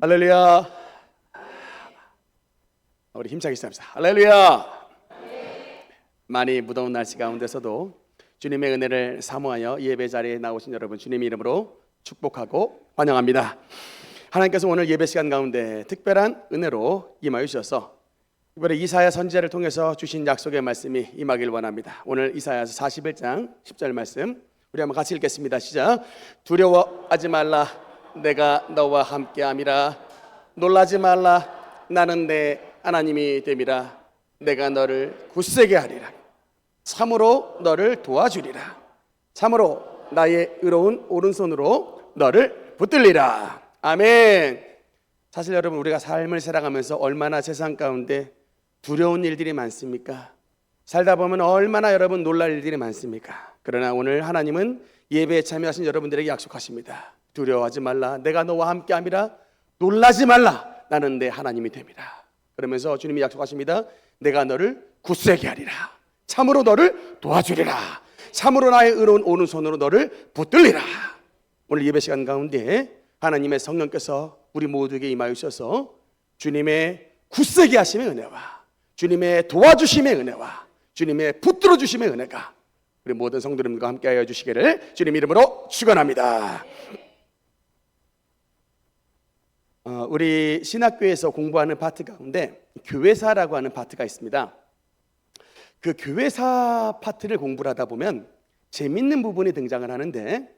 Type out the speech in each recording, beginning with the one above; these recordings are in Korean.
할렐루야. 우리 힘차게 시작합시다. 할렐루야. 많이 무더운 날씨 가운데서도 주님의 은혜를 사모하여 예배 자리에 나오신 여러분 주님 이름으로 축복하고 환영합니다. 하나님께서 오늘 예배 시간 가운데 특별한 은혜로 임하여 주셔서 이번에 이사야 선지자를 통해서 주신 약속의 말씀이 임하길 원합니다. 오늘 이사야서 41장 10절 말씀 우리 한번 같이 읽겠습니다. 시작. 두려워하지 말라, 내가 너와 함께함이라. 놀라지 말라, 나는 내 하나님이 됨이라. 내가 너를 굳세게 하리라. 참으로 너를 도와주리라. 참으로 나의 의로운 오른손으로 너를 붙들리라. 아멘. 사실 여러분, 우리가 삶을 살아가면서 얼마나 세상 가운데 두려운 일들이 많습니까? 살다 보면 얼마나 여러분 놀랄 일들이 많습니까? 그러나 오늘 하나님은 예배에 참여하신 여러분들에게 약속하십니다. 두려워하지 말라, 내가 너와 함께함이라. 놀라지 말라, 나는 내 하나님이 됨이라. 그러면서 주님이 약속하십니다. 내가 너를 굳세게 하리라. 참으로 너를 도와주리라. 참으로 나의 의로운 오른손으로 너를 붙들리라. 오늘 예배 시간 가운데 하나님의 성령께서 우리 모두에게 임하여 주셔서 주님의 굳세게 하심의 은혜와 주님의 도와주심의 은혜와 주님의 붙들어 주심의 은혜가 우리 모든 성도님과 함께하여 주시기를 주님 이름으로 축원합니다. 우리 신학교에서 공부하는 파트 가운데 교회사라고 하는 파트가 있습니다. 그 교회사 파트를 공부를 하다 보면 재밌는 부분이 등장을 하는데,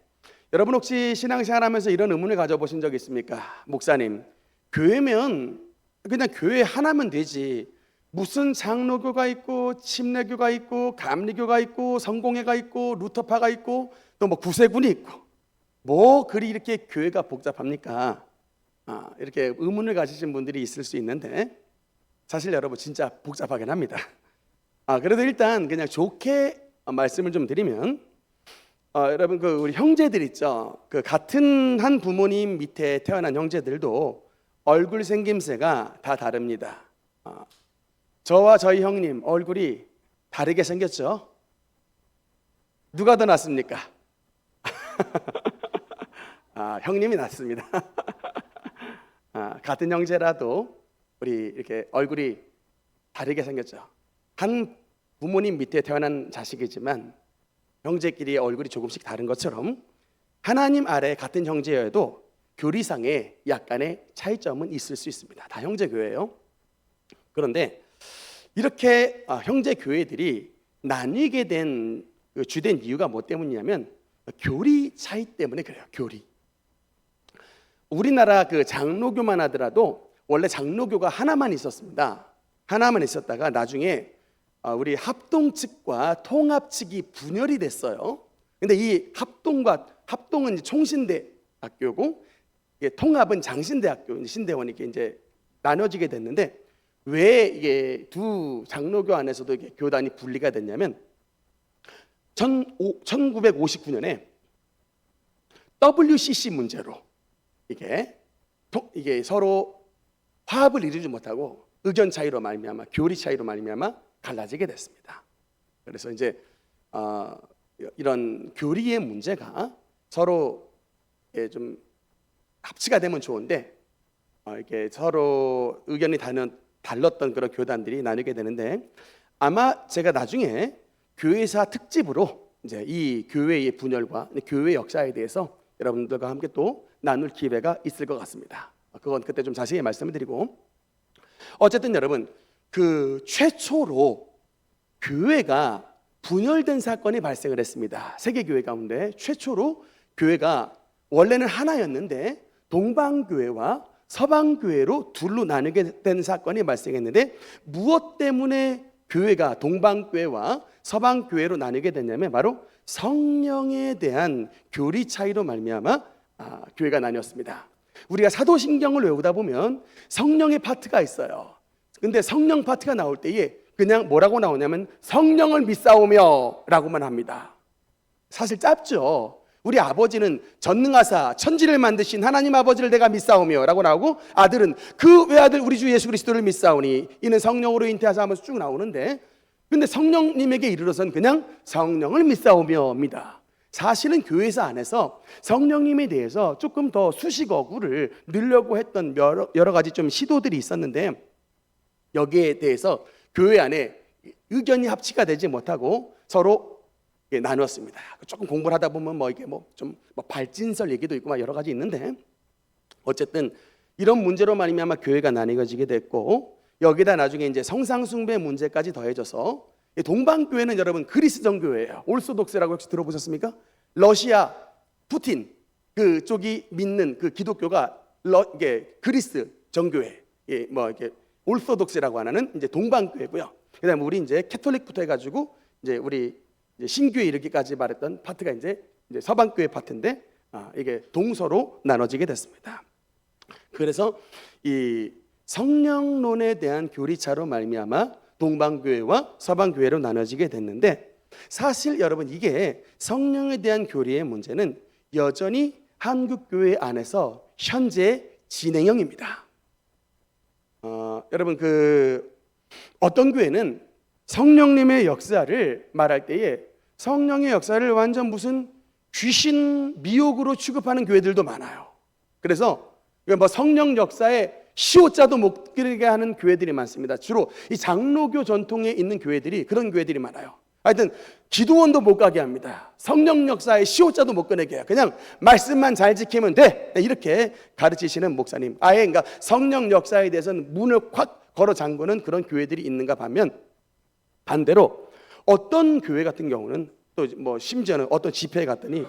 여러분 혹시 신앙생활하면서 이런 의문을 가져보신 적 있습니까? 목사님, 교회면 그냥 교회 하나면 되지, 무슨 장로교가 있고 침례교가 있고 감리교가 있고 성공회가 있고 루터파가 있고 또 뭐 구세군이 있고 뭐 그리 이렇게 교회가 복잡합니까? 이렇게 의문을 가지신 분들이 있을 수 있는데, 사실 여러분 진짜 복잡하긴 합니다. 그래도 일단 그냥 좋게 말씀을 좀 드리면, 여러분 그 우리 형제들 있죠. 그 같은 한 부모님 밑에 태어난 형제들도 얼굴 생김새가 다 다릅니다. 저와 저희 형님 얼굴이 다르게 생겼죠. 누가 더 낫습니까? 형님이 낫습니다. 같은 형제라도 우리 이렇게 얼굴이 다르게 생겼죠. 한 부모님 밑에 태어난 자식이지만 형제끼리 얼굴이 조금씩 다른 것처럼 하나님 아래 같은 형제여도 교리상에 약간의 차이점은 있을 수 있습니다. 다 형제교회예요. 그런데 이렇게 형제 교회들이 나뉘게 된 주된 이유가 뭐 때문이냐면 교리 차이 때문에 그래요. 교리. 우리나라 그 장로교만 하더라도 원래 장로교가 하나만 있었습니다. 하나만 있었다가 나중에 우리 합동 측과 통합 측이 분열이 됐어요. 근데 이 합동은 이제 총신대학교고 통합은 장신대학교, 신대원이 이제 나눠지게 됐는데, 왜 이게 두 장로교 안에서도 이게 교단이 분리가 됐냐면 1959년에 WCC 문제로 이게 서로 화합을 이루지 못하고 의견 차이로 말미암아 교리 차이로 말미암아 갈라지게 됐습니다. 그래서 이제 이런 교리의 문제가 서로 좀 합치가 되면 좋은데 이렇게 서로 의견이 달랐던 그런 교단들이 나뉘게 되는데, 아마 제가 나중에 교회사 특집으로 이제 이 교회의 분열과 교회 역사에 대해서 여러분들과 함께 또 나눌 기회가 있을 것 같습니다. 그건 그때 좀 자세히 말씀을 드리고, 어쨌든 여러분 그 최초로 교회가 분열된 사건이 발생을 했습니다. 세계 교회 가운데 최초로 교회가 원래는 하나였는데 동방교회와 서방교회로 둘로 나누게 된 사건이 발생했는데, 무엇 때문에 교회가 동방교회와 서방교회로 나누게 됐냐면 바로 성령에 대한 교리 차이로 말미암아 교회가 나뉘었습니다. 우리가 사도신경을 외우다 보면 성령의 파트가 있어요. 근데 성령 파트가 나올 때에 그냥 뭐라고 나오냐면 성령을 믿사오며 라고만 합니다. 사실 짧죠. 우리 아버지는 전능하사 천지를 만드신 하나님 아버지를 내가 믿사오며 라고 나오고, 아들은 그 외아들 우리 주 예수 그리스도를 믿사오니 이는 성령으로 잉태하사 하면서 쭉 나오는데, 근데 성령님에게 이르러선 그냥 성령을 믿사오며입니다. 사실은 교회사 안에서 성령님에 대해서 조금 더 수식어구를 넣으려고 했던 여러 가지 좀 시도들이 있었는데, 여기에 대해서 교회 안에 의견이 합치가 되지 못하고 서로 나누었습니다. 조금 공부를 하다 보면 이게 좀 발진설 얘기도 있고 여러 가지 있는데, 어쨌든 이런 문제로 말미암아 교회가 나뉘어지게 됐고, 여기다 나중에 이제 성상숭배 문제까지 더해져서, 동방교회는 여러분 그리스정 교회예요. 올소독스라고 혹시 들어보셨습니까? 러시아 푸틴 그쪽이 믿는 그 기독교가 이게 그리스 정교회, 이게 올소독스라고 하는 이제 동방교회고요. 그다음에 우리 이제 캐톨릭부터 해가지고 이제 우리 이제 신교회 이르기까지 말했던 파트가 이제 서방교회 파트인데, 이게 동서로 나눠지게 됐습니다. 그래서 이 성령론에 대한 교리차로 말미암아 동방교회와 서방교회로 나눠지게 됐는데, 사실 여러분 이게 성령에 대한 교리의 문제는 여전히 한국교회 안에서 현재 진행형입니다. 여러분 어떤 교회는 성령님의 역사를 말할 때에 성령의 역사를 완전 무슨 귀신 미혹으로 취급하는 교회들도 많아요. 그래서 성령 역사에 시옷자도 못 그리게 하는 교회들이 많습니다. 주로 이 장로교 전통에 있는 교회들이 그런 교회들이 많아요. 하여튼 기도원도 못 가게 합니다. 성령 역사에 시옷자도 못 꺼내게 해요. 그냥 말씀만 잘 지키면 돼, 이렇게 가르치시는 목사님, 아예 그러니까 성령 역사에 대해서는 문을 확 걸어 잠그는 그런 교회들이 있는가 하면, 반대로 어떤 교회 같은 경우는 또 심지어는 어떤 집회에 갔더니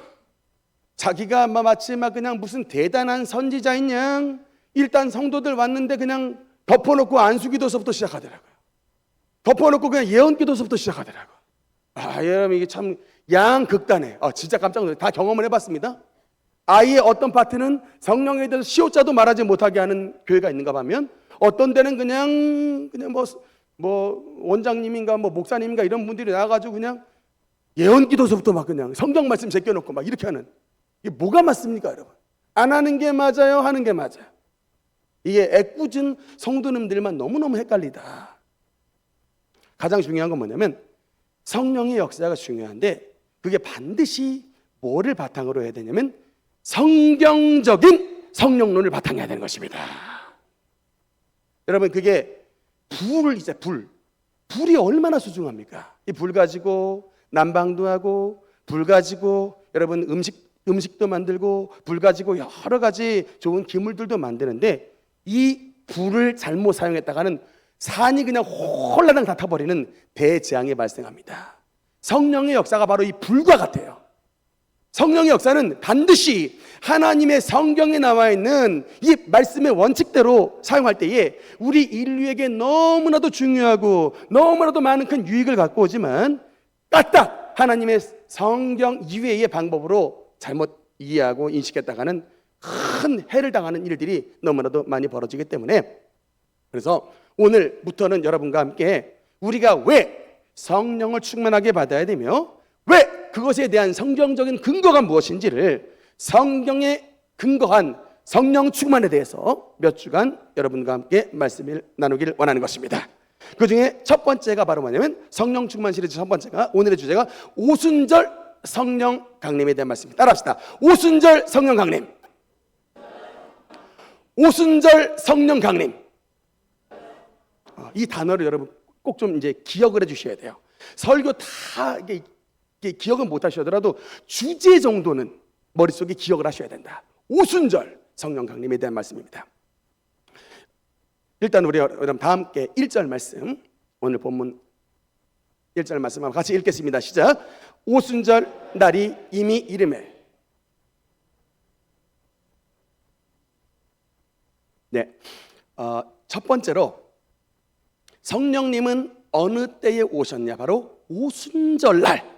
자기가 마치 그냥 무슨 대단한 선지자인 양 일단 성도들 왔는데 그냥 덮어놓고 안수기도서부터 시작하더라고요. 덮어놓고 그냥 예언기도서부터 시작하더라고요. 여러분 이게 참 양극단에 진짜 깜짝 놀랐어요. 다 경험을 해봤습니다. 아예 어떤 파트는 성령에 대해서 시옷자도 말하지 못하게 하는 교회가 있는가 하면, 어떤 데는 그냥 원장님인가 목사님인가 이런 분들이 나와가지고 그냥 예언기도서부터 그냥 성경 말씀 제껴놓고 이렇게 하는, 이게 뭐가 맞습니까 여러분? 안 하는 게 맞아요, 하는 게 맞아요? 이게 애꿎은 성도님들만 너무너무 헷갈리다. 가장 중요한 건 뭐냐면 성령의 역사가 중요한데, 그게 반드시 뭐를 바탕으로 해야 되냐면 성경적인 성령론을 바탕에 해야 되는 것입니다. 여러분 그게 불이 얼마나 소중합니까? 이 불 가지고 난방도 하고, 불 가지고 여러분 음식도 만들고, 불 가지고 여러 가지 좋은 기물들도 만드는데, 이 불을 잘못 사용했다가는 산이 그냥 홀라당 다 타버리는 대재앙이 발생합니다. 성령의 역사가 바로 이 불과 같아요. 성령의 역사는 반드시 하나님의 성경에 나와 있는 이 말씀의 원칙대로 사용할 때에 우리 인류에게 너무나도 중요하고 너무나도 많은 큰 유익을 갖고 오지만, 까딱 하나님의 성경 이외의 방법으로 잘못 이해하고 인식했다가는 큰 해를 당하는 일들이 너무나도 많이 벌어지기 때문에, 그래서 오늘부터는 여러분과 함께 우리가 왜 성령을 충만하게 받아야 되며 왜 그것에 대한 성경적인 근거가 무엇인지를, 성경에 근거한 성령 충만에 대해서 몇 주간 여러분과 함께 말씀을 나누기를 원하는 것입니다. 그 중에 첫 번째가 바로 뭐냐면, 성령 충만 시리즈 첫 번째가, 오늘의 주제가 오순절 성령 강림에 대한 말씀입니다. 따라합시다. 오순절 성령 강림. 오순절 성령 강림. 이 단어를 여러분 꼭 좀 이제 기억을 해주셔야 돼요. 설교 다 이게 기억은 못 하시더라도 주제 정도는 머릿속에 기억을 하셔야 된다. 오순절 성령 강림에 대한 말씀입니다. 일단 우리 여러분 다 함께 1절 말씀, 오늘 본문 1절 말씀 한번 같이 읽겠습니다. 시작. 오순절 날이 이미 이르매. 네, 첫 번째로 성령님은 어느 때에 오셨냐? 바로 오순절날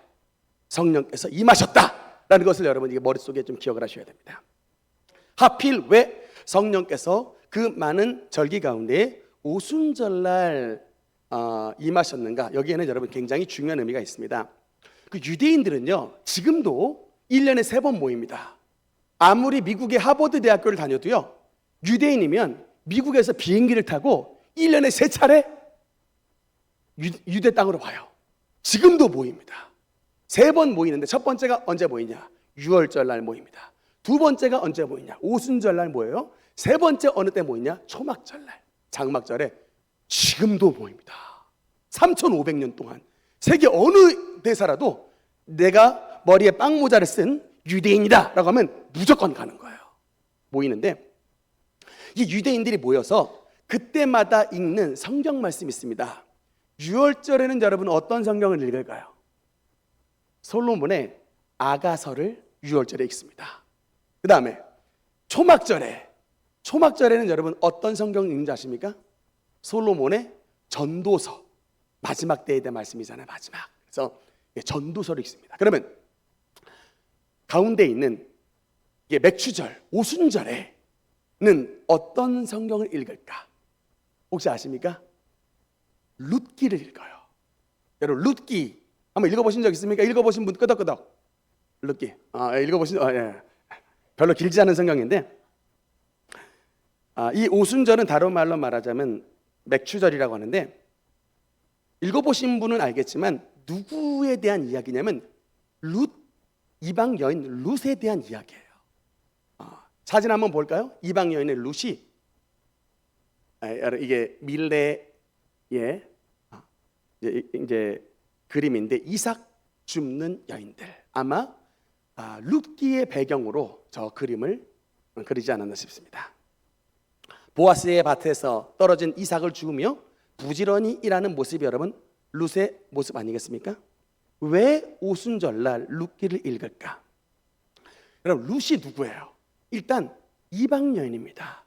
성령께서 임하셨다라는 것을 여러분 이게 머릿속에 좀 기억을 하셔야 됩니다. 하필 왜 성령께서 그 많은 절기 가운데 오순절날 임하셨는가? 여기에는 여러분 굉장히 중요한 의미가 있습니다. 그 유대인들은요, 지금도 1년에 3번 모입니다. 아무리 미국의 하버드 대학교를 다녀도요, 유대인이면 미국에서 비행기를 타고 1년에 3차례 유대 땅으로 와요. 지금도 모입니다. 세 번 모이는데 첫 번째가 언제 모이냐? 유월절날 모입니다. 두 번째가 언제 모이냐? 오순절날 모여요. 세 번째 어느 때 모이냐? 초막절날, 장막절에 지금도 모입니다. 3,500년 동안 세계 어느 대사라도 내가 머리에 빵모자를 쓴 유대인이다 라고 하면 무조건 가는 거예요. 모이는데 이 유대인들이 모여서 그때마다 읽는 성경 말씀이 있습니다. 유월절에는 여러분 어떤 성경을 읽을까요? 솔로몬의 아가서를 유월절에 읽습니다. 그 다음에 초막절에는 여러분 어떤 성경을 읽는지 아십니까? 솔로몬의 전도서, 마지막 때에 대한 말씀이잖아요. 마지막. 그래서 전도서를 읽습니다. 그러면 가운데 있는 맥추절, 오순절에는 어떤 성경을 읽을까? 혹시 아십니까? 룻기를 읽어요. 여러분 룻기 한번 읽어보신 적 있습니까? 읽어보신 분 끄덕끄덕. 룻기. 읽어보신 예. 별로 길지 않은 성경인데 이 오순절은 다른 말로 말하자면 맥추절이라고 하는데 읽어보신 분은 알겠지만 누구에 대한 이야기냐면 룻, 이방 여인 룻에 대한 이야기예요. 사진 한번 볼까요? 이방 여인의 룻이 이게 밀레의 이제 그림인데 이삭 줍는 여인들. 아마 룻기의 배경으로 저 그림을 그리지 않았나 싶습니다. 보아스의 밭에서 떨어진 이삭을 주우며 부지런히 일하는 모습이 여러분 룻의 모습 아니겠습니까? 왜 오순절날 룻기를 읽을까? 여러분 룻이 누구예요? 일단 이방 여인입니다.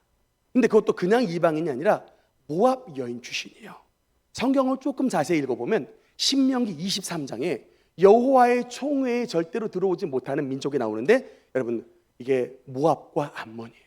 근데 그것도 그냥 이방인이 아니라 모압 여인 출신이에요. 성경을 조금 자세히 읽어보면 신명기 23장에 여호와의 총회에 절대로 들어오지 못하는 민족이 나오는데 여러분 이게 모압과 암몬이에요.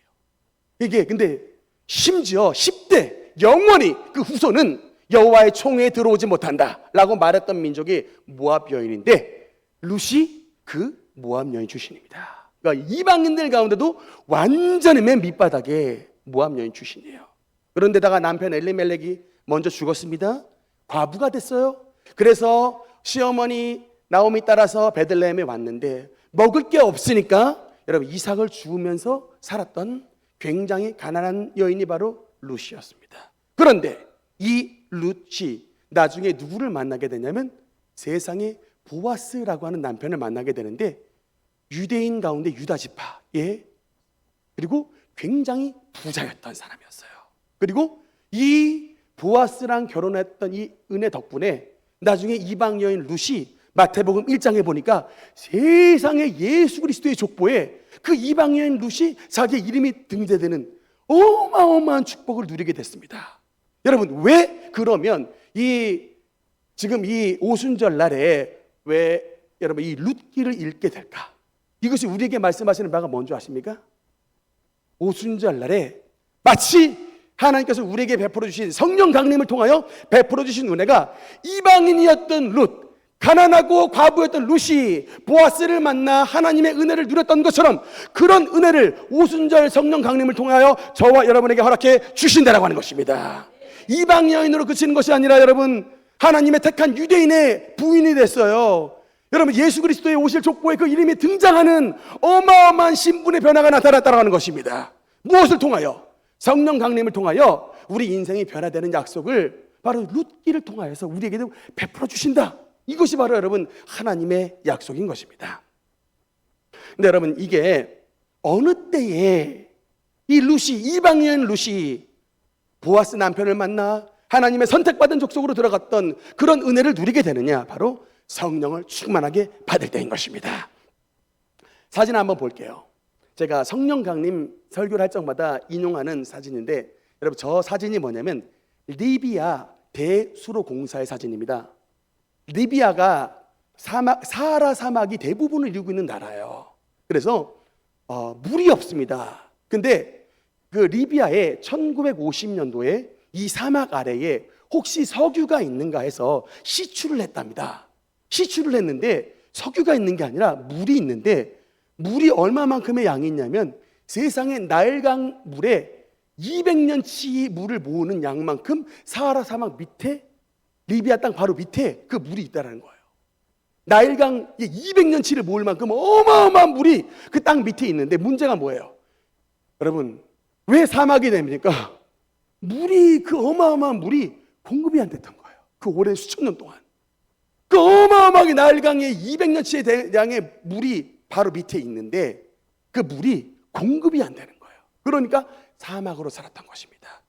이게 근데 심지어 10대 영원히 그 후손은 여호와의 총회에 들어오지 못한다라고 말했던 민족이 모압 여인인데 룻이 그 모압 여인 출신입니다. 그러니까 이방인들 가운데도 완전히 맨 밑바닥에 모압 여인 출신이에요. 그런데다가 남편 엘리멜렉이 먼저 죽었습니다. 과부가 됐어요. 그래서 시어머니 나오미 따라서 베들레헴에 왔는데 먹을 게 없으니까 여러분 이삭을 주우면서 살았던 굉장히 가난한 여인이 바로 룻이었습니다. 그런데 이 룻이 나중에 누구를 만나게 되냐면 세상에 보아스라고 하는 남편을 만나게 되는데 유대인 가운데 유다 지파에 그리고 굉장히 부자였던 사람이었어요. 그리고 이 보아스랑 결혼했던 이 은혜 덕분에 나중에 이방 여인 룻이 마태복음 1장에 보니까 세상에 예수 그리스도의 족보에 그 이방 여인 룻이 자기의 이름이 등재되는 어마어마한 축복을 누리게 됐습니다. 여러분 왜 그러면 지금 이 오순절 날에 왜 여러분 이 룻기를 읽게 될까? 이것이 우리에게 말씀하시는 바가 뭔지 아십니까? 오순절 날에 마치 하나님께서 우리에게 베풀어 주신 성령 강림을 통하여 베풀어 주신 은혜가 이방인이었던 룻, 가난하고 과부였던 룻이 보아스를 만나 하나님의 은혜를 누렸던 것처럼 그런 은혜를 오순절 성령 강림을 통하여 저와 여러분에게 허락해 주신다라고 하는 것입니다. 이방 여인으로 그치는 것이 아니라 여러분 하나님의 택한 유대인의 부인이 됐어요. 여러분 예수 그리스도의 오실 족보에 그 이름이 등장하는 어마어마한 신분의 변화가 나타났다고 하는 것입니다. 무엇을 통하여? 성령 강림을 통하여 우리 인생이 변화되는 약속을 바로 룻기를 통하여서 우리에게도 베풀어 주신다. 이것이 바로 여러분 하나님의 약속인 것입니다. 근데 여러분 이게 어느 때에 이 룻이 이방 여인 룻이 보아스 남편을 만나 하나님의 선택받은 족속으로 들어갔던 그런 은혜를 누리게 되느냐? 바로 성령을 충만하게 받을 때인 것입니다. 사진 한번 볼게요. 제가 성령 강림 설교를 할 적마다 인용하는 사진인데 여러분 저 사진이 뭐냐면 리비아 대수로 공사의 사진입니다. 리비아가 사하라 사막이 대부분을 이루고 있는 나라예요. 그래서 물이 없습니다. 근데 그 리비아에 1950년도에 이 사막 아래에 혹시 석유가 있는가 해서 시추를 했답니다. 시추를 했는데 석유가 있는 게 아니라 물이 있는데 물이 얼마만큼의 양이 있냐면 세상의 나일강 물에 200년치 물을 모으는 양만큼 사하라 사막 밑에 리비아 땅 바로 밑에 그 물이 있다는 거예요. 나일강 200년치를 모을 만큼 어마어마한 물이 그 땅 밑에 있는데 문제가 뭐예요? 여러분, 왜 사막이 됩니까? 그 어마어마한 물이 공급이 안 됐던 거예요. 그 오랜 수천 년 동안. 그 어마어마하게 나일강의 200년치의 대량의 물이 바로 밑에 있는데 그 물이 공급이 안 되는 거예요. 그러니까 사막으로 살았던 것입니다.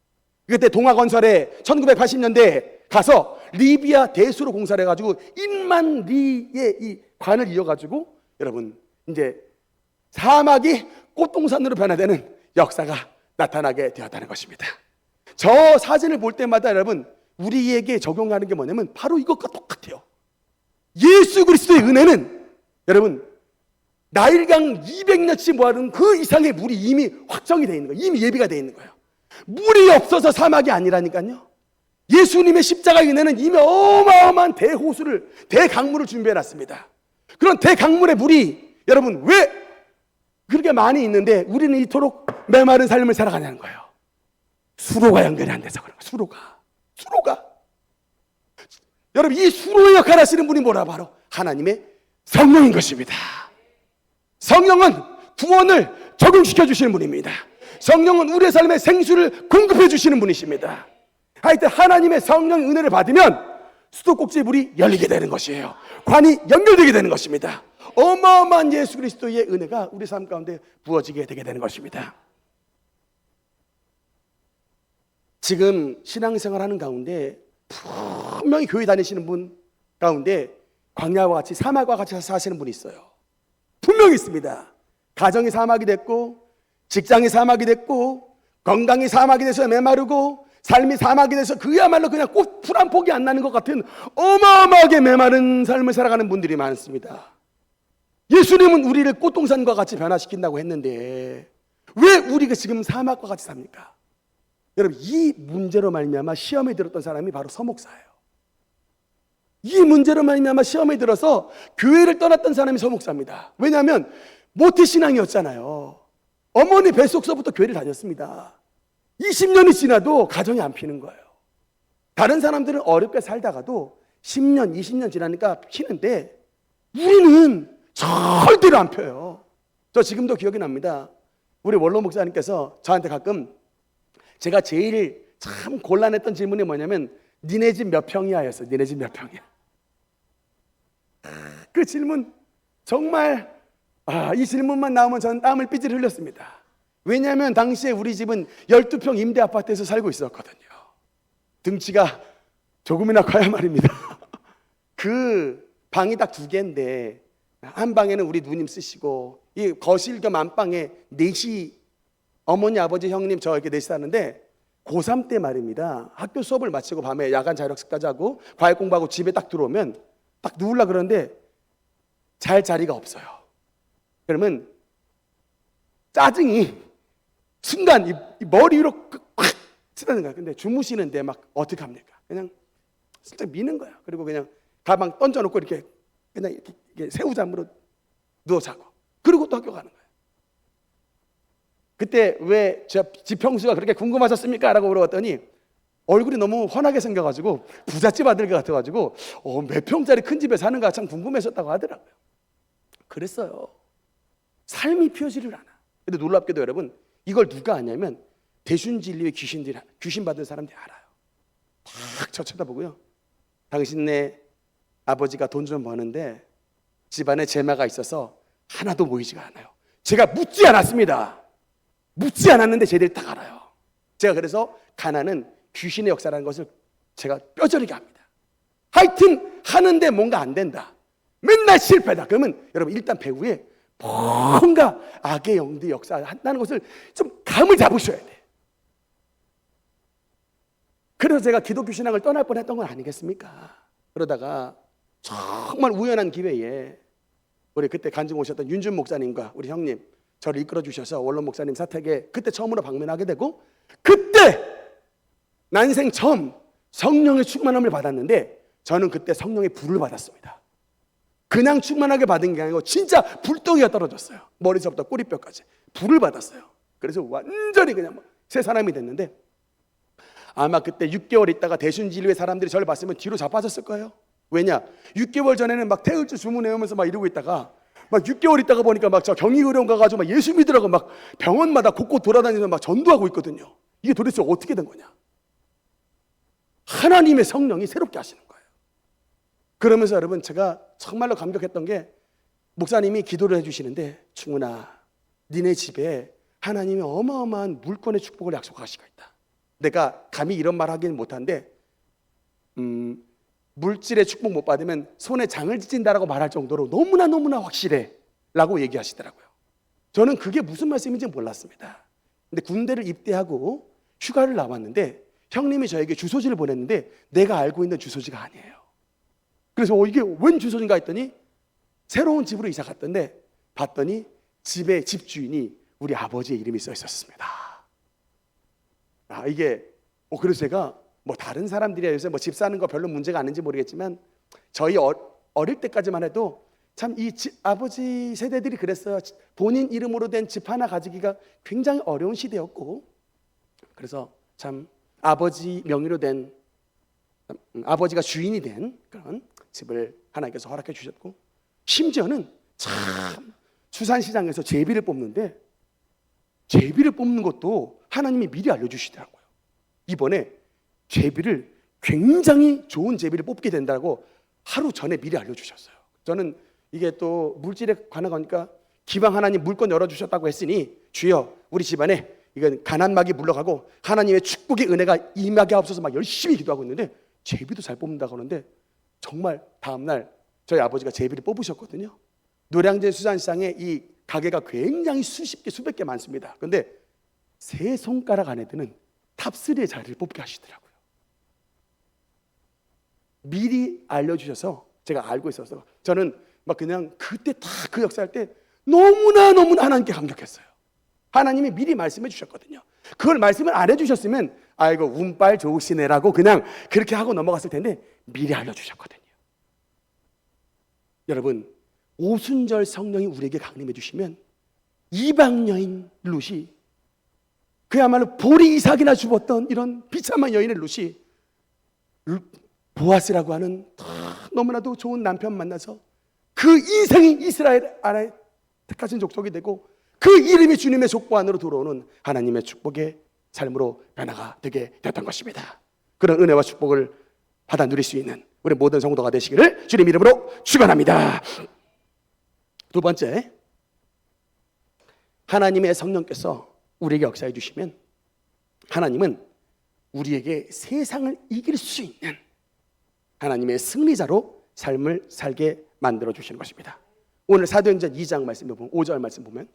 그때 동아건설에 1980년대에 가서 리비아 대수로 공사를 해가지고 1만 리의 이 관을 이어가지고 여러분 이제 사막이 꽃동산으로 변화되는 역사가 나타나게 되었다는 것입니다. 저 사진을 볼 때마다 여러분 우리에게 적용하는 게 뭐냐면 바로 이것과 똑같아요. 예수 그리스도의 은혜는 여러분 나일강 200년치 모아둔 그 이상의 물이 이미 확정이 되어 있는 거예요. 이미 예비가 되어 있는 거예요. 물이 없어서 사막이 아니라니까요. 예수님의 십자가의 은혜는 이미 어마어마한 대호수를, 대강물을 준비해 놨습니다. 그런 대강물의 물이 여러분 왜 그렇게 많이 있는데 우리는 이토록 메마른 삶을 살아가냐는 거예요. 수로가 연결이 안 돼서 그런 거예요. 수로가 여러분 이 수로의 역할을 하시는 분이 뭐라 바로 하나님의 성령인 것입니다. 성령은 구원을 적용시켜 주시는 분입니다. 성령은 우리의 삶에 생수를 공급해 주시는 분이십니다. 하여튼 하나님의 성령의 은혜를 받으면 수도꼭지의 물이 열리게 되는 것이에요. 관이 연결되게 되는 것입니다. 어마어마한 예수 그리스도의 은혜가 우리 삶 가운데 부어지게 되게 되는 것입니다. 지금 신앙생활하는 가운데 분명히 교회 다니시는 분 가운데 광야와 같이 사막과 같이 사시는 분이 있어요. 분명히 있습니다. 가정이 사막이 됐고 직장이 사막이 됐고 건강이 사막이 돼서 메마르고 삶이 사막이 돼서 그야말로 그냥 꽃 풀 한 폭이 안 나는 것 같은 어마어마하게 메마른 삶을 살아가는 분들이 많습니다. 예수님은 우리를 꽃동산과 같이 변화시킨다고 했는데 왜 우리가 지금 사막과 같이 삽니까? 여러분 이 문제로 말미암아 시험에 들었던 사람이 바로 서목사예요. 이 문제로 말미암아 시험에 들어서 교회를 떠났던 사람이 서목사입니다. 왜냐하면 모태신앙이었잖아요. 어머니 뱃속서부터 교회를 다녔습니다. 20년이 지나도 가정이 안 피는 거예요. 다른 사람들은 어렵게 살다가도 10년, 20년 지나니까 피는데 우리는 절대로 안 펴요. 저 지금도 기억이 납니다. 우리 원로 목사님께서 저한테 가끔 제가 제일 참 곤란했던 질문이 뭐냐면 니네 집 몇 평이야 였어요. 니네 집 몇 평이야. 그 질문 정말 이 질문만 나오면 저는 땀을 삐질 흘렸습니다. 왜냐하면 당시에 우리 집은 12평 임대 아파트에서 살고 있었거든요. 등치가 조금이나 커야 말입니다. 그 방이 딱 2개인데 한 방에는 우리 누님 쓰시고 이 거실 겸 안방에 넷이 어머니 아버지 형님 저 이렇게 넷이 사는데 고3 때 말입니다. 학교 수업을 마치고 밤에 야간 자율학습까지 하고 과외 공부하고 집에 딱 들어오면 딱 누우려고 그러는데 잘 자리가 없어요. 그러면 짜증이 순간 이 머리 위로 확 치다는 거야. 근데 주무시는데 막 어떻게 합니까? 그냥 슬쩍 미는 거야. 그리고 그냥 가방 던져놓고 이렇게 그냥 이렇게 새우잠으로 누워 자고. 그리고 또 학교 가는 거야. 그때 왜 저 지평수가 그렇게 궁금하셨습니까? 라고 물어봤더니 얼굴이 너무 훤하게 생겨가지고 부잣집 아들 같아가지고 몇 평짜리 큰 집에 사는가 참 궁금했었다고 하더라고요. 그랬어요. 삶이 펴지를 않아. 근데 놀랍게도 여러분 이걸 누가 아냐면 대순진리의 귀신 받은 사람들이 알아요. 딱 저 쳐다보고요. 당신네 아버지가 돈 좀 버는데 집안에 재마가 있어서 하나도 모이지가 않아요. 제가 묻지 않았습니다. 묻지 않았는데 쟤들이 딱 알아요. 제가 그래서 가난은 귀신의 역사라는 것을 제가 뼈저리게 합니다. 하여튼 하는데 뭔가 안 된다. 맨날 실패다. 그러면 여러분 일단 배후에 뭔가 악의 영들이 역사한다는 것을 좀 감을 잡으셔야 돼. 그래서 제가 기독교 신앙을 떠날 뻔했던 건 아니겠습니까? 그러다가 정말 우연한 기회에 우리 그때 간증 오셨던 윤준 목사님과 우리 형님 저를 이끌어 주셔서 원로 목사님 사택에 그때 처음으로 방문하게 되고 그때 난생 처음 성령의 충만함을 받았는데 저는 그때 성령의 불을 받았습니다. 그냥 충만하게 받은 게 아니고 진짜 불덩이가 떨어졌어요. 머리서부터 꼬리뼈까지 불을 받았어요. 그래서 완전히 그냥 새 사람이 됐는데 아마 그때 6개월 있다가 대순진리회 사람들이 저를 봤으면 뒤로 자빠졌을 거예요. 왜냐? 6개월 전에는 막 태을주 주문해오면서 막 이러고 있다가 막 6개월 있다가 보니까 막 저 경희의료원 가가지고 막 예수 믿으라고 막 병원마다 곳곳 돌아다니면서 막 전도하고 있거든요. 이게 도대체 어떻게 된 거냐? 하나님의 성령이 새롭게 하시는 거예요. 그러면서 여러분, 제가 정말로 감격했던 게 목사님이 기도를 해주시는데, 충훈아, 니네 집에 하나님이 어마어마한 물권의 축복을 약속하시고 있다. 내가 감히 이런 말 하기는 못한데 물질의 축복 못 받으면 손에 장을 지진다라고 말할 정도로 너무나 확실해 라고 얘기하시더라고요. 저는 그게 무슨 말씀인지 몰랐습니다. 근데 군대를 입대하고 휴가를 나왔는데 형님이 저에게 주소지를 보냈는데 내가 알고 있는 주소지가 아니에요. 그래서 이게 웬 주소지인가 했더니 새로운 집으로 이사 갔던데 봤더니 집의 집주인이 우리 아버지의 이름이 써 있었습니다. 이게 그래서 제가 뭐 다른 사람들이 요새 뭐 집 사는 거 별로 문제가 아닌지 모르겠지만 저희 어릴 때까지만 해도 참 이 아버지 세대들이 그랬어요. 본인 이름으로 된 집 하나 가지기가 굉장히 어려운 시대였고, 그래서 참 아버지 명의로 된 아버지가 주인이 된 그런 집을 하나님께서 허락해 주셨고, 심지어는 참 수산시장에서 제비를 뽑는데 제비를 뽑는 것도 하나님이 미리 알려주시더라고요. 이번에 제비를 굉장히 좋은 제비를 뽑게 된다고 하루 전에 미리 알려주셨어요. 저는 이게 또 물질에 관한 거니까 기왕 하나님 물건 열어주셨다고 했으니 주여 우리 집안에 이건 가난막이 물러가고 하나님의 축복의 은혜가 임하게 하옵소서 막 열심히 기도하고 있는데 제비도 잘 뽑는다고 하는데 정말 다음날 저희 아버지가 제비를 뽑으셨거든요. 노량진 수산시장에 이 가게가 굉장히 수십 개 수백 개 많습니다. 그런데 세 손가락 안에 드는 탑3의 자리를 뽑게 하시더라고요. 미리 알려주셔서 제가 알고 있어서 저는 막 그냥 그때 다 그 역사할 때 너무나 하나님께 감격했어요. 하나님이 미리 말씀해 주셨거든요. 그걸 말씀을 안 해주셨으면 아이고 운빨 좋으시네라고 그냥 그렇게 하고 넘어갔을 텐데 미리 알려주셨거든요. 여러분, 오순절 성령이 우리에게 강림해 주시면 이방 여인 룻이 그야말로 보리 이삭이나 주었던 이런 비참한 여인의 룻이 보아스라고 하는 너무나도 좋은 남편 만나서 그 인생이 이스라엘 안에 택하신 족속이 되고 그 이름이 주님의 족보 안으로 들어오는 하나님의 축복의 삶으로 변화가 되게 됐던 것입니다. 그런 은혜와 축복을 받아 누릴 수 있는 우리 모든 성도가 되시기를 주님 이름으로 축원합니다. 두 번째, 하나님의 성령께서 우리에게 역사해 주시면 하나님은 우리에게 세상을 이길 수 있는 하나님의 승리자로 삶을 살게 만들어 주시는 것입니다. 오늘 사도행전 2장 말씀 보면 5절 말씀 보면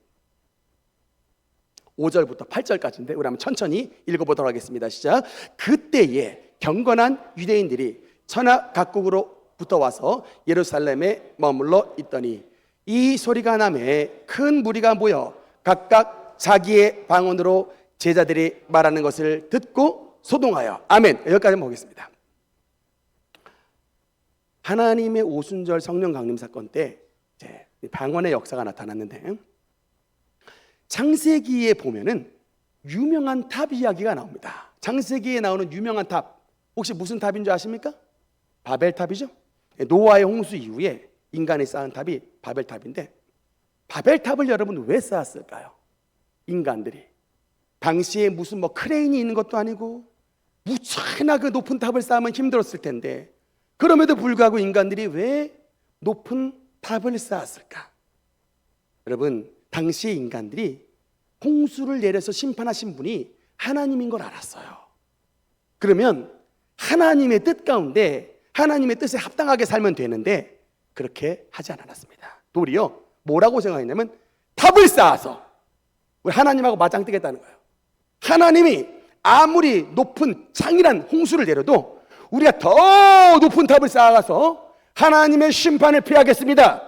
5절부터 8절까지인데 우리 한번 천천히 읽어보도록 하겠습니다. 시작. 그때에 경건한 유대인들이 천하 각국으로부터 와서 예루살렘에 머물러 있더니 이 소리가 나매 큰 무리가 모여 각각 자기의 방언으로 제자들이 말하는 것을 듣고 소동하여. 아멘. 여기까지 보겠습니다. 하나님의 오순절 성령 강림 사건 때 이제 방언의 역사가 나타났는데 창세기에 보면은 유명한 탑 이야기가 나옵니다. 창세기에 나오는 유명한 탑 혹시 무슨 탑인 줄 아십니까? 바벨탑이죠. 노아의 홍수 이후에 인간이 쌓은 탑이 바벨탑인데 바벨탑을 여러분 왜 쌓았을까요? 인간들이 당시에 무슨 뭐 크레인이 있는 것도 아니고 무척이나 그 높은 탑을 쌓으면 힘들었을 텐데 그럼에도 불구하고 인간들이 왜 높은 탑을 쌓았을까? 여러분, 당시 인간들이 홍수를 내려서 심판하신 분이 하나님인 걸 알았어요. 그러면 하나님의 뜻 가운데 하나님의 뜻에 합당하게 살면 되는데 그렇게 하지 않았습니다. 도리어 뭐라고 생각했냐면 탑을 쌓아서 우리 하나님하고 맞짱뜨겠다는 거예요. 하나님이 아무리 높은 창이란 홍수를 내려도 우리가 더 높은 탑을 쌓아가서 하나님의 심판을 피하겠습니다.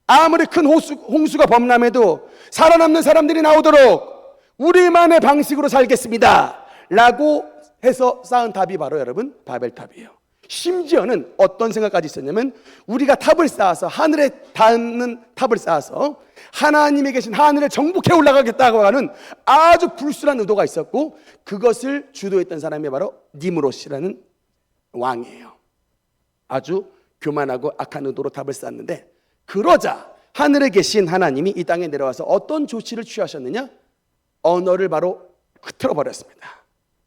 아무리 큰 홍수가 범람해도 살아남는 사람들이 나오도록 우리만의 방식으로 살겠습니다 라고 해서 쌓은 탑이 바로 여러분 바벨탑이에요. 심지어는 어떤 생각까지 있었냐면 우리가 탑을 쌓아서 하늘에 닿는 탑을 쌓아서 하나님이 계신 하늘에 정복해 올라가겠다고 하는 아주 불순한 의도가 있었고 그것을 주도했던 사람이 바로 니므롯이라는 왕이에요. 아주 교만하고 악한 의도로 답을 쌓았는데, 그러자 하늘에 계신 하나님이 이 땅에 내려와서 어떤 조치를 취하셨느냐? 언어를 바로 흐트러 버렸습니다.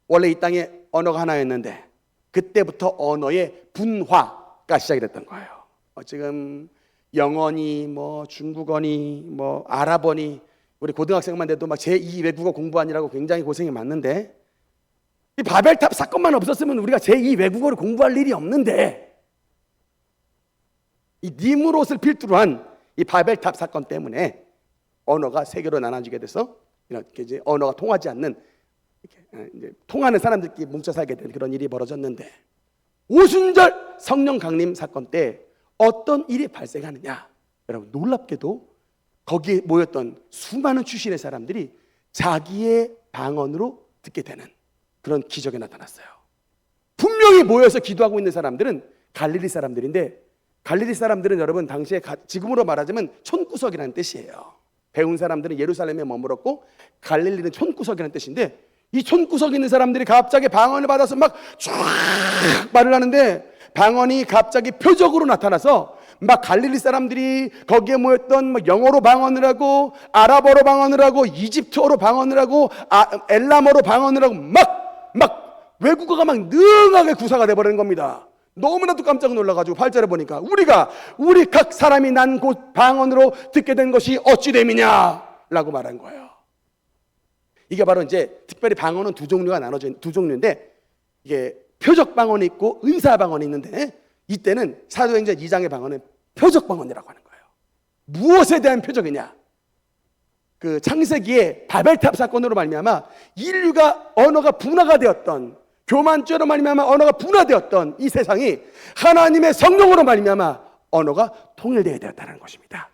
원래 이 땅에 언어가 하나였는데 그때부터 언어의 분화가 시작이 됐던 거예요. 지금 영어니 중국어니 아랍어니, 우리 고등학생만 돼도 막 제2 외국어 공부하느라고 굉장히 고생이 많는데, 이 바벨탑 사건만 없었으면 우리가 제2 외국어를 공부할 일이 없는데, 이 니므롯을 필두로 한 이 바벨탑 사건 때문에 언어가 세 개로 나눠지게 돼서 이렇게 이제 언어가 통하지 않는, 이렇게 이제 통하는 사람들끼리 뭉쳐 살게 된 그런 일이 벌어졌는데, 오순절 성령 강림 사건 때 어떤 일이 발생하느냐? 여러분, 놀랍게도 거기에 모였던 수많은 출신의 사람들이 자기의 방언으로 듣게 되는 그런 기적이 나타났어요. 분명히 모여서 기도하고 있는 사람들은 갈릴리 사람들인데, 갈릴리 사람들은 여러분 당시에 지금으로 말하자면 촌구석이라는 뜻이에요. 배운 사람들은 예루살렘에 머물었고 갈릴리는 촌구석이라는 뜻인데, 이 촌구석에 있는 사람들이 갑자기 방언을 받아서 막 쫙 말을 하는데, 방언이 갑자기 표적으로 나타나서 막 갈릴리 사람들이 거기에 모였던 영어로 방언을 하고 아랍어로 방언을 하고 이집트어로 방언을 하고 엘람어로 방언을 하고 막 외국어가 막 능하게 구사가 돼버리는 겁니다. 너무나도 깜짝 놀라가지고 8절에 보니까 우리 각 사람이 난 곳 방언으로 듣게 된 것이 어찌 됨이냐 라고 말한 거예요. 이게 바로 이제 특별히 방언은 두 종류인데, 이게 표적 방언이 있고 은사 방언이 있는데, 이때는 사도행전 2장의 방언은 표적 방언이라고 하는 거예요. 무엇에 대한 표적이냐? 그 창세기의 바벨탑 사건으로 말미암아 인류가 언어가 분화가 되었던, 교만죄로 말미암아 언어가 분화되었던 이 세상이 하나님의 성령으로 말미암아 언어가 통일되어야 되었다는 것입니다.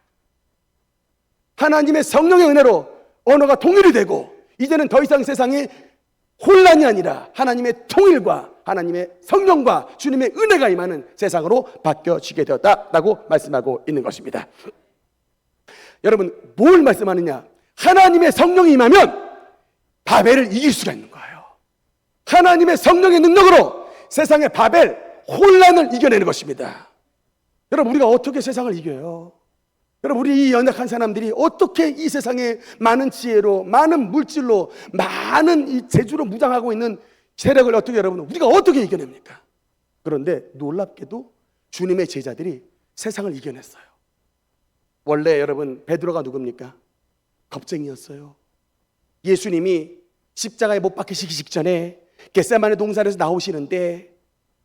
하나님의 성령의 은혜로 언어가 통일이 되고, 이제는 더 이상 세상이 혼란이 아니라 하나님의 통일과 하나님의 성령과 주님의 은혜가 임하는 세상으로 바뀌어지게 되었다라고 말씀하고 있는 것입니다. 여러분, 뭘 말씀하느냐? 하나님의 성령이 임하면 바벨을 이길 수가 있는 거예요. 하나님의 성령의 능력으로 세상의 바벨, 혼란을 이겨내는 것입니다. 여러분, 우리가 어떻게 세상을 이겨요? 여러분, 우리 이 연약한 사람들이 어떻게 이 세상에 많은 지혜로, 많은 물질로, 많은 이 재주로 무장하고 있는 세력을 우리가 어떻게 이겨냅니까? 그런데 놀랍게도 주님의 제자들이 세상을 이겨냈어요. 원래 여러분, 베드로가 누굽니까? 겁쟁이였어요. 예수님이 십자가에 못 박히시기 직전에 겟세마네 동산에서 나오시는데,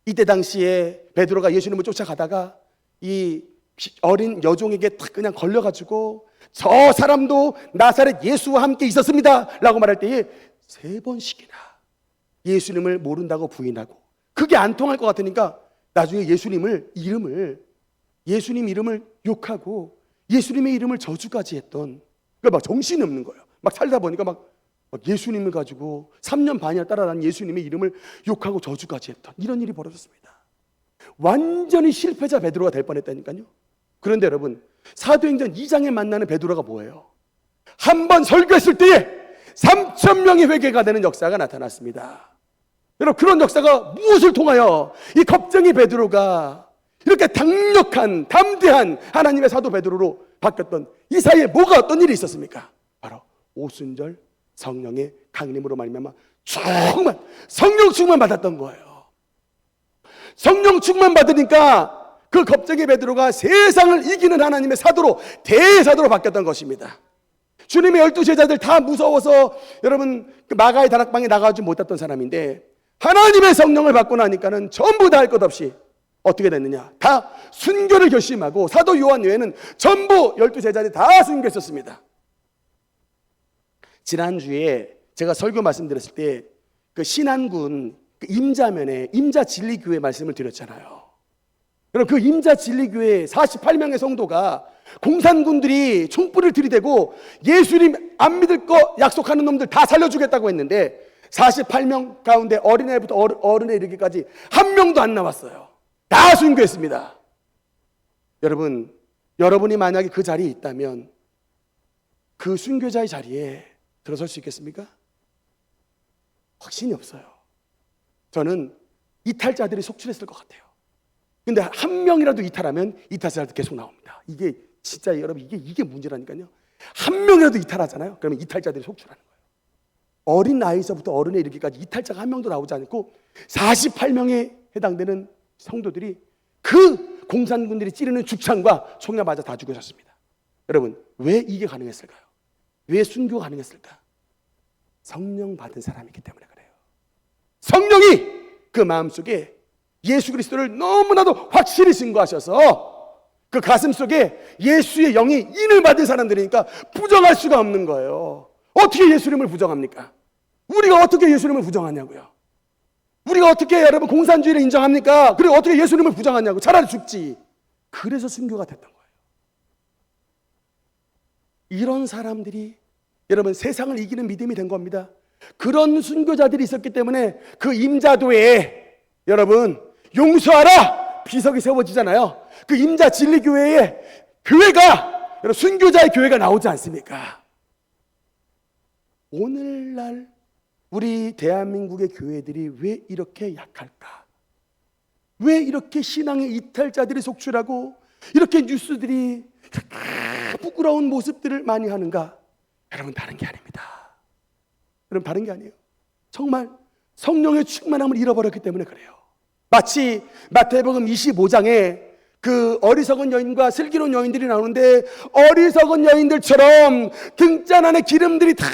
이때 당시에 베드로가 예수님을 쫓아가다가 이 어린 여종에게 탁 그냥 걸려가지고, 저 사람도 나사렛 예수와 함께 있었습니다 라고 말할 때에 3번씩이나 예수님을 모른다고 부인하고, 그게 안 통할 것 같으니까 나중에 예수님 이름을 욕하고 예수님의 이름을 저주까지 했던, 그러니까 막 정신이 없는 거예요. 막 살다 보니까 막 예수님을 가지고 3년 반이나 따라다닌 예수님의 이름을 욕하고 저주까지 했던 이런 일이 벌어졌습니다. 완전히 실패자 베드로가 될 뻔했다니까요. 그런데 여러분, 사도행전 2장에 만나는 베드로가 뭐예요? 한 번 설교했을 때에 3,000명이 회개가 되는 역사가 나타났습니다. 여러분, 그런 역사가 무엇을 통하여 이 겁쟁이 베드로가 이렇게 강력한 담대한 하나님의 사도 베드로로 바뀌었던, 이 사이에 뭐가 어떤 일이 있었습니까? 바로 오순절 성령의 강림으로 말미암아 성령 충만 받았던 거예요. 성령 충만 받으니까 그 겁쟁이 베드로가 세상을 이기는 하나님의 사도로, 대사도로 바뀌었던 것입니다. 주님의 12제자들 다 무서워서 여러분 그 마가의 다락방에 나가지 못했던 사람인데, 하나님의 성령을 받고 나니까는 전부 다 할 것 없이 어떻게 됐느냐? 다 순교를 결심하고, 사도 요한 외에는 전부 12제자들이 다 순교했었습니다. 지난주에 제가 설교 말씀드렸을 때 그 신안군 그 임자면에 임자진리교회 말씀을 드렸잖아요. 여러분, 그 임자진리교회 48명의 성도가 공산군들이 총불을 들이대고 예수님 안 믿을 거 약속하는 놈들 다 살려주겠다고 했는데, 48명 가운데 어린애부터 어른에 이르기까지 한 명도 안 나왔어요. 다 순교했습니다. 여러분, 여러분이 만약에 그 자리에 있다면 그 순교자의 자리에 들어설 수 있겠습니까? 확신이 없어요. 저는 이탈자들이 속출했을 것 같아요. 근데 한 명이라도 이탈하면 이탈자들 계속 나옵니다. 이게 진짜 여러분 이게 문제라니까요. 한 명이라도 이탈하잖아요. 그러면 이탈자들이 속출하는 거예요. 어린 나이에서부터 어른에 이르기까지 이탈자가 한 명도 나오지 않고 48명에 해당되는 성도들이 그 공산군들이 찌르는 죽창과 총에 맞아 다 죽으셨습니다. 여러분 왜 이게 가능했을까요? 왜 순교가 가능했을까? 성령 받은 사람이기 때문에 그래요. 성령이 그 마음속에 예수 그리스도를 너무나도 확실히 증거하셔서 그 가슴 속에 예수의 영이 인을 받은 사람들이니까 부정할 수가 없는 거예요. 어떻게 예수님을 부정합니까? 우리가 어떻게 예수님을 부정하냐고요? 우리가 어떻게 여러분 공산주의를 인정합니까? 그리고 어떻게 예수님을 부정하냐고. 차라리 죽지. 그래서 순교가 됐던 거예요. 이런 사람들이 여러분 세상을 이기는 믿음이 된 겁니다. 그런 순교자들이 있었기 때문에 그 임자도에 여러분 용서하라 비석이 세워지잖아요. 그 임자 진리교회에 교회가 여러분 순교자의 교회가 나오지 않습니까? 오늘날 우리 대한민국의 교회들이 왜 이렇게 약할까? 왜 이렇게 신앙의 이탈자들이 속출하고 이렇게 뉴스들이 부끄러운 모습들을 많이 하는가? 여러분 다른 게 아닙니다. 여러분 다른 게 아니에요. 정말 성령의 충만함을 잃어버렸기 때문에 그래요. 마치 마태복음 25장에 그 어리석은 여인과 슬기로운 여인들이 나오는데 어리석은 여인들처럼 등잔 안에 기름들이 다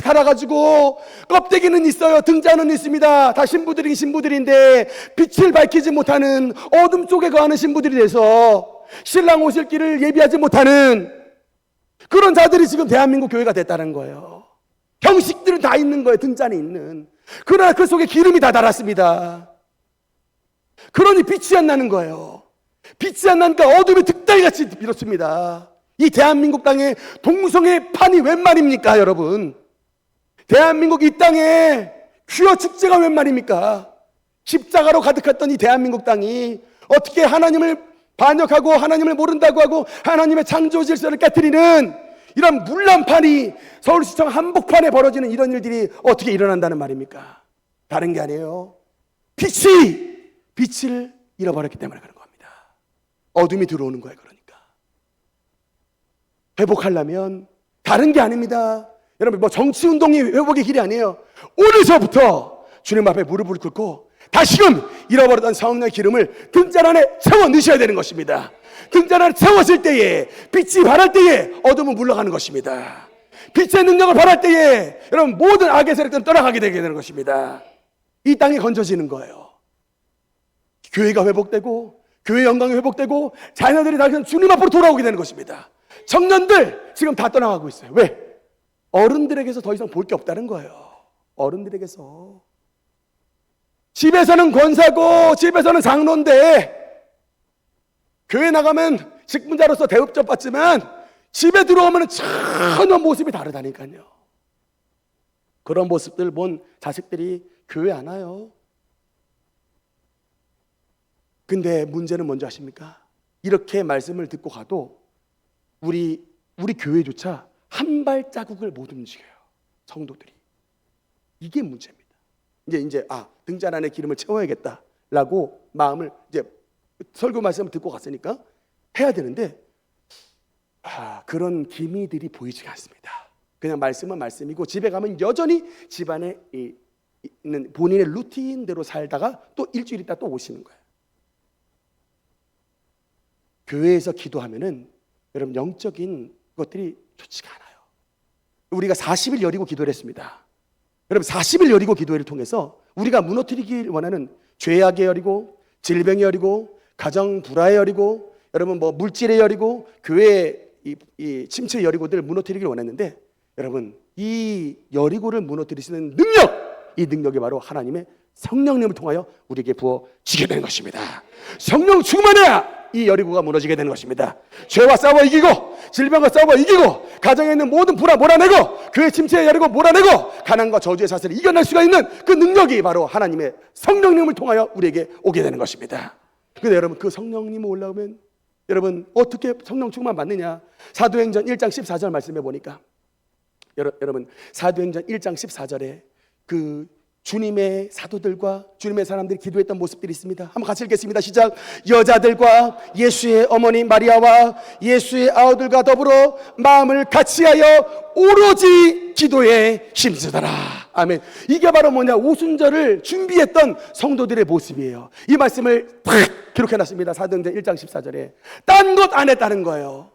달아가지고 껍데기는 있어요. 등잔은 있습니다. 다 신부들이 신부들인데 빛을 밝히지 못하는 어둠 속에 거하는 신부들이 돼서 신랑 오실 길을 예비하지 못하는 그런 자들이 지금 대한민국 교회가 됐다는 거예요. 형식들은 다 있는 거예요. 등잔에 있는. 그러나 그 속에 기름이 다 달았습니다. 그러니 빛이 안 나는 거예요. 빛이 안 나니까 어둠이 득달같이 밀었습니다. 이 대한민국 땅에 동성애 판이 웬 말입니까 여러분? 대한민국 이 땅에 퀴어 축제가 웬 말입니까? 십자가로 가득했던 이 대한민국 땅이 어떻게 하나님을 반역하고 하나님을 모른다고 하고 하나님의 창조 질서를 깨트리는 이런 문란판이 서울시청 한복판에 벌어지는 이런 일들이 어떻게 일어난다는 말입니까? 다른 게 아니에요. 빛을 잃어버렸기 때문에 그런 겁니다. 어둠이 들어오는 거예요. 그러니까 회복하려면 다른 게 아닙니다. 여러분 뭐 정치운동이 회복의 길이 아니에요. 오늘서부터 주님 앞에 무릎을 꿇고 다시금 잃어버렸던 성령의 기름을 등잔 안에 채워 넣으셔야 되는 것입니다. 등잔 안에 채웠을 때에 빛이 발할 때에 어둠은 물러가는 것입니다. 빛의 능력을 발할 때에 여러분 모든 악의 세력들은 떠나가게 되게 되는 것입니다. 이 땅이 건져지는 거예요. 교회가 회복되고 교회 영광이 회복되고 자녀들이 다시 주님 앞으로 돌아오게 되는 것입니다. 청년들 지금 다 떠나가고 있어요. 왜? 어른들에게서 더 이상 볼 게 없다는 거예요. 어른들에게서. 집에서는 권사고 집에서는 장로인데 교회 나가면 직분자로서 대접받 받지만 집에 들어오면 전혀 모습이 다르다니까요. 그런 모습들 본 자식들이 교회 안 와요. 근데 문제는 뭔지 아십니까? 이렇게 말씀을 듣고 가도 우리 교회조차 한 발자국을 못 움직여요. 성도들이. 이게 문제입니다. 이제 등잔 안에 기름을 채워야겠다라고 마음을 이제 설교 말씀을 듣고 갔으니까 해야 되는데 그런 기미들이 보이지가 않습니다. 그냥 말씀은 말씀이고 집에 가면 여전히 집안에 있는 본인의 루틴대로 살다가 또 일주일 있다 또 오시는 거예요. 교회에서 기도하면은 여러분 영적인 것들이 좋지가 않아요. 우리가 40일 여리고 기도를 했습니다. 여러분 40일 여리고 기도회를 통해서 우리가 무너뜨리길 원하는 죄악의 여리고 질병의 여리고 가정 불화의 여리고 여러분 뭐 물질의 여리고 교회 이 침체의 여리고들 무너뜨리길 원했는데 여러분 이 여리고를 무너뜨리시는 능력 이 능력이 바로 하나님의 성령님을 통하여 우리에게 부어지게 되는 것입니다. 성령 충만해야 이 여리고가 무너지게 되는 것입니다. 죄와 싸워 이기고 질병과 싸워 이기고 가정에 있는 모든 불화 몰아내고 교회 침체의 여리고 몰아내고 가난과 저주의 사슬을 이겨낼 수가 있는 그 능력이 바로 하나님의 성령님을 통하여 우리에게 오게 되는 것입니다. 근데 여러분 그 성령님이 올라오면 여러분 어떻게 성령 충만 받느냐? 사도행전 1장 14절 말씀해 보니까 여러분 사도행전 1장 14절에 그 주님의 사도들과 주님의 사람들이 기도했던 모습들이 있습니다. 한번 같이 읽겠습니다. 시작. 여자들과 예수의 어머니 마리아와 예수의 아우들과 더불어 마음을 같이하여 오로지 기도에 힘쓰더라. 아멘. 이게 바로 뭐냐? 오순절을 준비했던 성도들의 모습이에요. 이 말씀을 탁 기록해놨습니다. 사도행전 1장 14절에. 딴 것 안 했다는 거예요.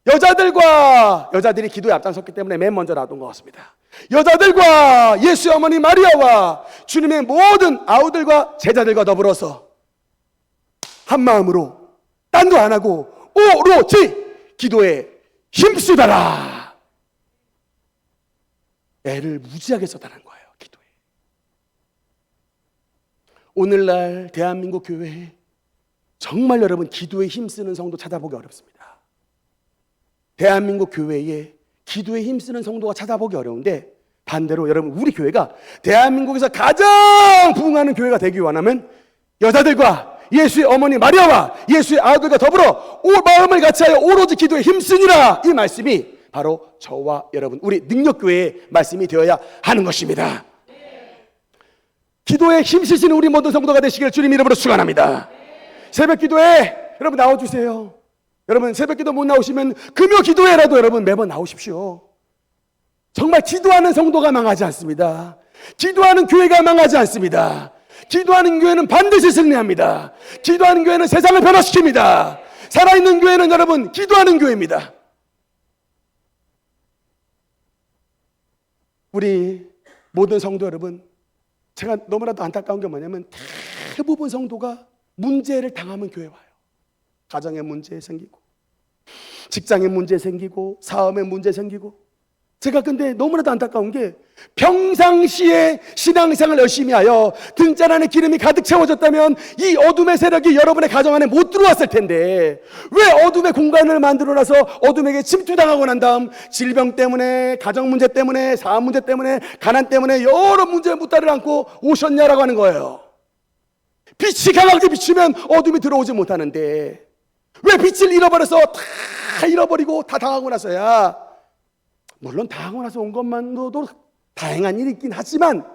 여자들이 기도에 앞장섰기 때문에 맨 먼저 나왔던 것 같습니다. 여자들과 예수의 어머니 마리아와 주님의 모든 아우들과 제자들과 더불어서 한 마음으로 딴 거 안 하고 오로지 기도에 힘쓰다라. 애를 무지하게 썼다는 거예요. 기도에. 오늘날 대한민국 교회에 정말 여러분 기도에 힘쓰는 성도 찾아보기 어렵습니다. 대한민국 교회에 기도에 힘쓰는 성도가 찾아보기 어려운데, 반대로 여러분 우리 교회가 대한민국에서 가장 부흥하는 교회가 되기 원하면 여자들과 예수의 어머니 마리아와 예수의 아들과 더불어 마음을 같이하여 오로지 기도에 힘쓰니라. 이 말씀이 바로 저와 여러분 우리 능력교회의 말씀이 되어야 하는 것입니다. 기도에 힘쓰시는 우리 모든 성도가 되시길 주님 이름으로 축원합니다. 새벽 기도에 여러분 나와주세요. 여러분 새벽 기도 못 나오시면 금요 기도회라도 여러분 매번 나오십시오. 정말 기도하는 성도가 망하지 않습니다. 기도하는 교회가 망하지 않습니다. 기도하는 교회는 반드시 승리합니다. 기도하는 교회는 세상을 변화시킵니다. 살아있는 교회는 여러분 기도하는 교회입니다. 우리 모든 성도 여러분, 제가 너무나도 안타까운 게 뭐냐면 대부분 성도가 문제를 당하면 교회 와요. 가정에 문제 생기고 직장에 문제 생기고 사업에 문제 생기고. 제가 근데 너무나도 안타까운 게 평상시에 신앙생활 열심히 하여 등잔 안에 기름이 가득 채워졌다면 이 어둠의 세력이 여러분의 가정 안에 못 들어왔을 텐데, 왜 어둠의 공간을 만들어놔서 어둠에게 침투당하고 난 다음 질병 때문에, 가정 문제 때문에, 사업 문제 때문에, 가난 때문에 여러 문제에 무다를 안고 오셨냐라고 하는 거예요. 빛이 강하게 비추면 어둠이 들어오지 못하는데 왜 빛을 잃어버려서 다 잃어버리고 다 당하고 나서야, 물론 당하고 나서 온 것만으로도 다행한 일이 있긴 하지만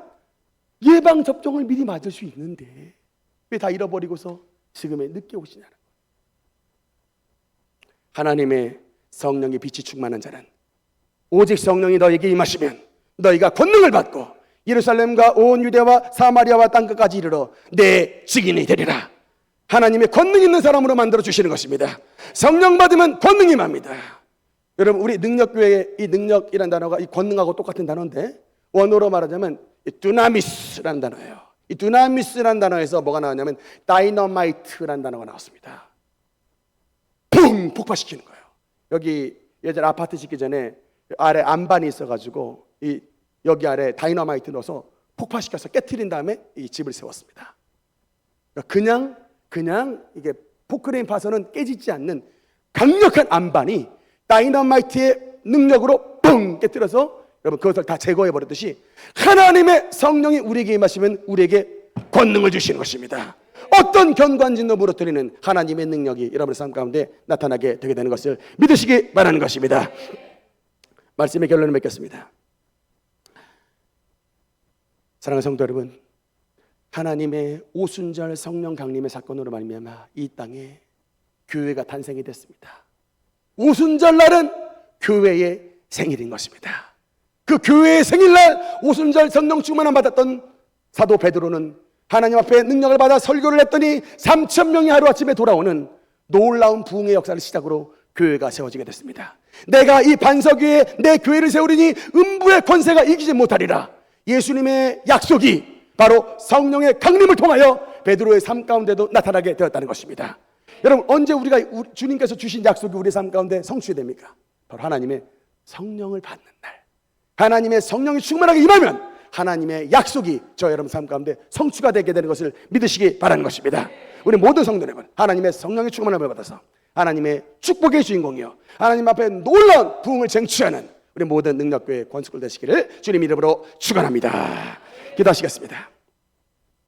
예방접종을 미리 맞을 수 있는데 왜 다 잃어버리고서 지금에 늦게 오시냐는 거예요. 하나님의 성령의 빛이 충만한 자는 오직 성령이 너에게 임하시면 너희가 권능을 받고 예루살렘과 온 유대와 사마리아와 땅끝까지 이르러 내 증인이 되리라. 하나님의 권능 있는 사람으로 만들어 주시는 것입니다. 성령 받으면 권능이 임합니다. 여러분 우리 능력교회의 이 능력이라는 단어가 이 권능하고 똑같은 단어인데, 원어로 말하자면 두나미스라는 단어예요. 이 두나미스라는 단어에서 뭐가 나왔냐면 다이너마이트라는 단어가 나왔습니다. 붕! 폭파시키는 거예요. 여기 예전에 아파트 짓기 전에 아래 안반이 있어가지고 여기 아래 다이너마이트 넣어서 폭파시켜서 깨트린 다음에 이 집을 세웠습니다. 그냥 이게 포크레인 파서는 깨지지 않는 강력한 안반이 다이너마이트의 능력으로 뻥 깨뜨려서 여러분 그것을 다 제거해 버렸듯이 하나님의 성령이 우리에게 임하시면 우리에게 권능을 주시는 것입니다. 어떤 견관진도 무너뜨리는 하나님의 능력이 여러분의 삶 가운데 나타나게 되게 되는 것을 믿으시기 바라는 것입니다. 말씀의 결론을 맺겠습니다. 사랑하는 성도 여러분, 하나님의 오순절 성령 강림의 사건으로 말미암아 이 땅에 교회가 탄생이 됐습니다. 오순절 날은 교회의 생일인 것입니다. 그 교회의 생일날 오순절 성령 충만함 받았던 사도 베드로는 하나님 앞에 능력을 받아 설교를 했더니 3,000명이 하루아침에 돌아오는 놀라운 부흥의 역사를 시작으로 교회가 세워지게 됐습니다. 내가 이 반석 위에 내 교회를 세우리니 음부의 권세가 이기지 못하리라. 예수님의 약속이 바로 성령의 강림을 통하여 베드로의 삶 가운데도 나타나게 되었다는 것입니다. 여러분 언제 우리가 주님께서 주신 약속이 우리 삶 가운데 성취됩니까? 바로 하나님의 성령을 받는 날, 하나님의 성령이 충만하게 임하면 하나님의 약속이 저 여러분 삶 가운데 성취가 되게 되는 것을 믿으시기 바라는 것입니다. 우리 모든 성도 여러분, 하나님의 성령의 충만함을 받아서 하나님의 축복의 주인공이요 하나님 앞에 놀라운 부흥을 쟁취하는 우리 모든 능력교회 권속들 되시기를 주님 이름으로 축원합니다. 기도하시겠습니다.